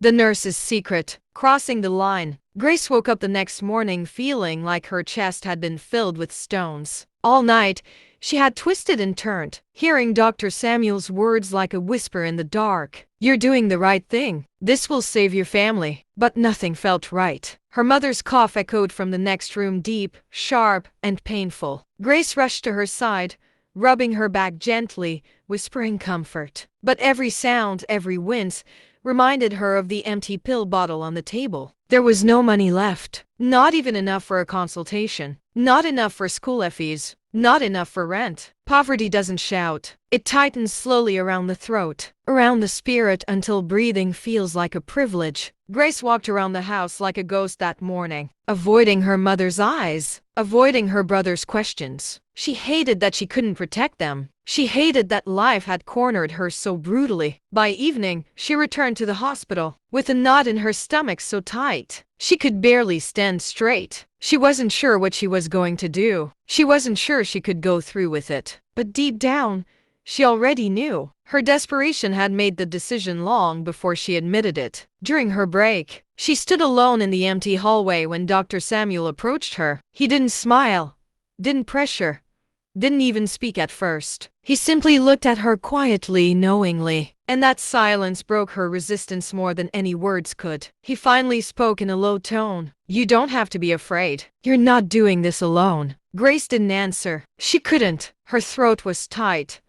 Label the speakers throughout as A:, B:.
A: The nurse's secret. Crossing the line. Grace woke up the next morning feeling like her chest had been filled with stones. All night, she had twisted and turned, hearing Dr. Samuel's words like a whisper in the dark. "You're doing the right thing. This will save your family." But nothing felt right. Her mother's cough echoed from the next room, deep, sharp, and painful. Grace rushed to her side, rubbing her back gently, whispering comfort. But every sound, every wince, reminded her of the empty pill bottle on the table. There was no money left. Not even enough for a consultation. Not enough for school fees. Not enough for rent. Poverty doesn't shout. It tightens slowly around the throat, around the spirit, until breathing feels like a privilege. Grace walked around the house like a ghost that morning, avoiding her mother's eyes, avoiding her brother's questions. She hated that she couldn't protect them. She hated that life had cornered her so brutally. By evening, she returned to the hospital, with a knot in her stomach so tight she could barely stand straight. She wasn't sure what she was going to do. She wasn't sure she could go through with it. But deep down, she already knew. Her desperation had made the decision long before she admitted it. During her break, she stood alone in the empty hallway when Dr. Samuel approached her. He didn't smile, didn't pressure, didn't even speak at first. He simply looked at her quietly, knowingly. And that silence broke her resistance more than any words could. He finally spoke in a low tone. "You don't have to be afraid. You're not doing this alone." Grace didn't answer. She couldn't. Her throat was tight,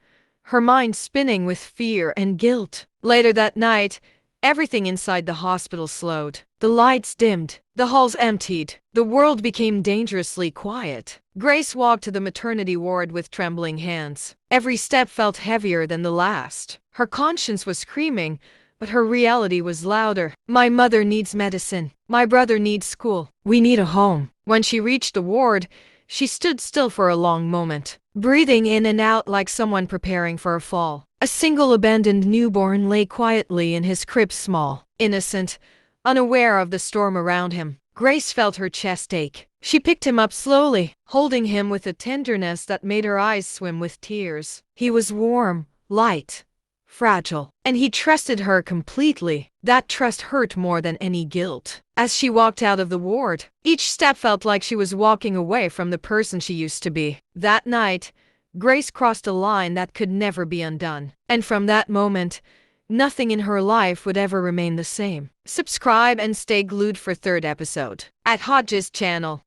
A: her mind spinning with fear and guilt. Later that night, everything inside the hospital slowed. The lights dimmed. The halls emptied. The world became dangerously quiet. Grace walked to the maternity ward with trembling hands. Every step felt heavier than the last. Her conscience was screaming, but her reality was louder. "My mother needs medicine. My brother needs school. We need a home." When she reached the ward, she stood still for a long moment, breathing in and out like someone preparing for a fall. A single abandoned newborn lay quietly in his crib, small, innocent, unaware of the storm around him. Grace felt her chest ache. She picked him up slowly, holding him with a tenderness that made her eyes swim with tears. He was warm, light, fragile, and he trusted her completely. That trust hurt more than any guilt. As she walked out of the ward, each step felt like she was walking away from the person she used to be. That night, Grace crossed a line that could never be undone. And from that moment, nothing in her life would ever remain the same. Subscribe and stay glued for third episode at Hotgist channel.